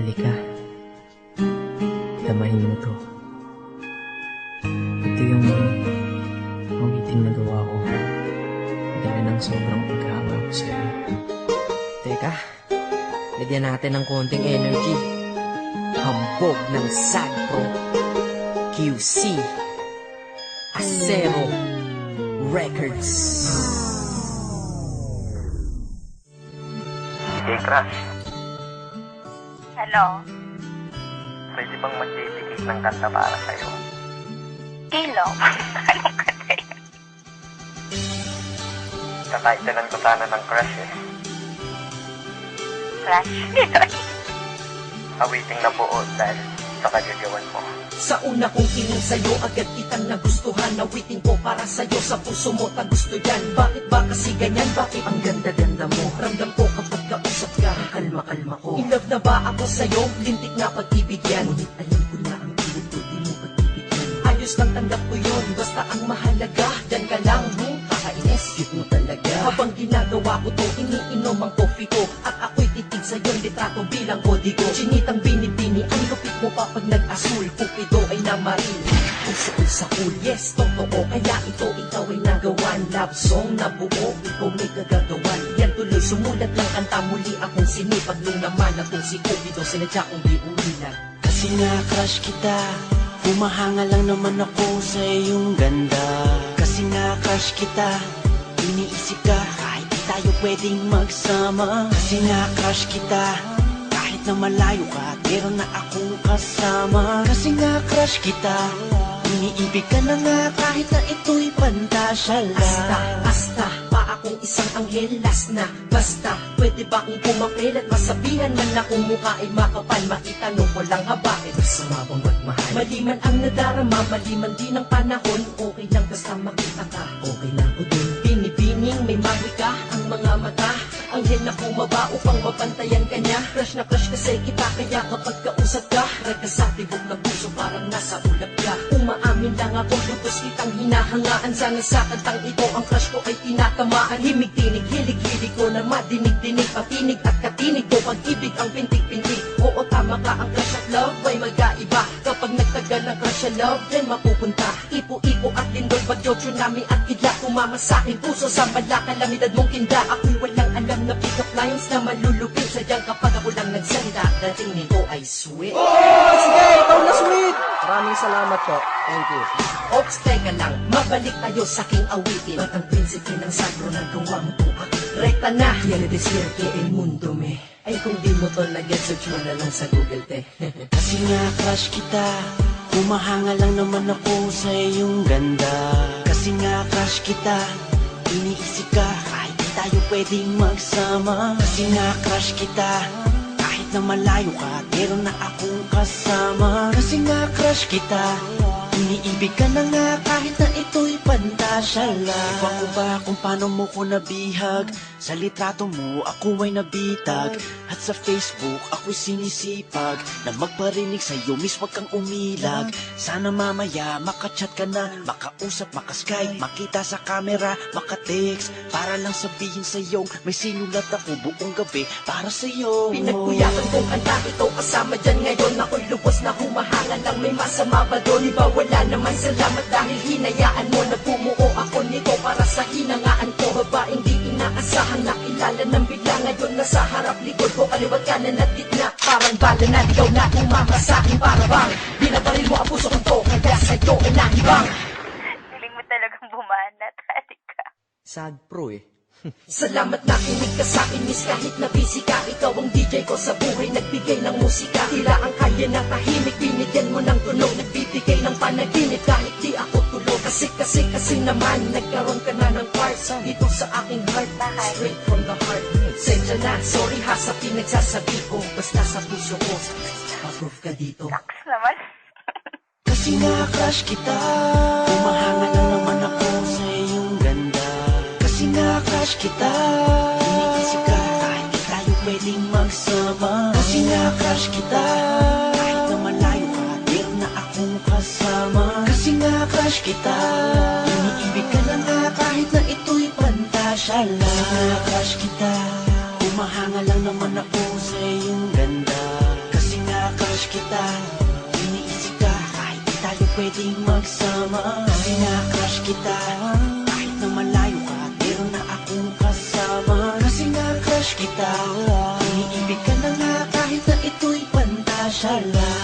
Halika, damahin mo to. Ito yung awiting na gawa ko dahil ng sobrang pagkahanga ko sa'yo. Teka, lagyan natin ng konting energy. Hambog ng Sagpro QC Acero Records. Hey, Crush. Ano? Pwede bang mag-dedicate ng kanta para sa'yo? Kilo? Anong kanta yun? Tataytalan ko sana ng Crush eh. Crush? Yun. Awiting na buo dahil sa kagagawan mo. Sa una kong tingin sa'yo, agad kitang nagustuhan. Nawitin ko para sa'yo, sa puso mo ta gusto yan. Bakit ba kasi ganyan? Bakit ang ganda-ganda mo? Ramdam ko kapag kausap ka, kalma-kalma ko. In love na ba ako sa'yo? Lintik na pag-ibig yan. Ngunit alam ko na ang pilit ko, di mo pagbibigyan. Ayos lang tanggap ko yun, basta ang mahalaga, dyan ka lang, kakainis, cute mo talaga. Habang ginagawa ko to, iniinom ang coffee ko, at ako'y titig sa'yo, litrato bilang kodigo. Chinitang binibini, ang lupit mo pa pag nag-asul, pupido ay namaril. Usuol sa cool, yes, totoo, kaya ito ikaw ay nagawan. Love song na buo, ikaw may kagagawan. Yan tuloy, sumulat ng kanta, muli akong sinipag. Nung naman akong si Cupido, sinadya kong biulilan. Kasi nga crush kita, humahanga lang naman ako sa iyong ganda. Kasi nga crush kita, iniisip ka kahit di tayo pwedeng magsama. Kasi nga crush kita, kahit na malayo ka, meron na akong kasama. Kasi nga crush kita, iniibig ka na nga kahit na ito'y pantasya lang. Basta, pa akong isang anghel, last na. Basta, pwede ba kong pumapel at masabihan man na kung mukha ay makapal? Makitanong ko lang haba, masama bang magmahal? Maliman ang nadarama, maliman din ang panahon. Okay lang basta makita ka, okay lang ko dun. Binibining may mawika ang mga mata, anghel na bumaba upang mapantayan ka niya. Crush na crush kasi kita, kaya kapag kausap ka, raga sa tibok na puso parang nasa ulap ka. Umaamin lang ako, lubos kitang hinahangaan. Sana sa kantang ito ang crush ko ay tinatamaan. Himig-tinig, hilig-hilig ko na madinig-dinig, patinig at katinig ko, pag-ibig ang pintig-pintig. Oo, tama ka, ang crush at love ay magkaiba. Kapag nagtagal ang crush at love, then mapupunta ipo-ipo at lindol, bagyo, tsunami at kidlat. Kumama sa'kin puso sa malakalamidad mong kinda. Ako'y walang alam na pick-up lines na malulupit. Sadyang kapag ako lang nagsalita, dating nito ay sweet. Sige, ikaw na sweet! Maraming salamat po. Thank you. Ops, teka lang, mabalik tayo sa aking awitin. At ang prinsipe ng Sagpro na gawa mo to, rekta na, yan na desierto el mundo me. Ay kung di mo to na-get, search mo na lang sa Google, te. Kasi nga crush kita, humahanga lang naman ako sa iyong ganda. Kasi nga crush kita, iniisip ka kahit di tayo pwedeng magsama. Kasi nga crush kita, kahit na malayo ka, meron na akong kasama. Kasi nga crush kita, iniibig ka na nga kahit na ito'y pantasya lang. Iwan ko ba kung paano mo ko nabihag? Sa litrato mo ako ay nabitag, at sa Facebook ako'y sinisipag na magparinig sa'yo, miss wag kang umilag. Sana mamaya makachat ka na, makausap, makaskype, makita sa camera, makatext, para lang sabihin sa'yo may sinulat ako buong gabi para sa'yo. Pinagbuyakan kong kanta ito, kasama dyan ngayon. Ako'y lubos na humahanga lang, may masama ba doon? Iba wala naman, salamat dahil hinayaan mo na bumuo ako nito para sa hinangaan ko. Babaeng di inaasahan, nakilala ng bigla. Ngayon nasa harap, likod ko, kaliwat kanan at gitna. Parang bala na ikaw na umama sa'kin, para bang binabaril mo ang puso kong to, kaya sa'yo ay nahibang. Galing mo talagang bumana, Talika. Sagpro eh. Salamat na kinig ka sa'kin, miss, kahit na busy ka. Ikaw ang DJ ko sa buhay, nagbigay ng musika. Tila ang kaya na tahimik, binigyan mo ng tunog, nagbibigay ng panaginip kahit di ako tulog. Kasi naman, nagkaroon ka na ng parts dito sa aking heart, straight from the heart. Sensya na, sorry ha sa pinagsasabi ko, basta sa puso ko, approve ka dito. Taks naman. Kasi nga crush kita, humahanga lang naman ako sa iyong ganda. Kasi nga crush kita, iniisip ka kahit di tayo pwedeng magsama. Kasi nga crush kita, kahit na malayo ka, meron na akong kasama. Kasi nga crush kita, iniibig ka na nga kahit na ito'y pantasya lang. Kasi nga crush kita, humahanga lang naman ako sa iyong ganda. Kasi crush kita, iniisip ka kahit di tayo pwedeng magsama. Kasi nga crush kita, kahit na malayo ka, meron na akong kasama. Kasi nga crush kita, iniibig ka na nga kahit na ito'y pantasya lang.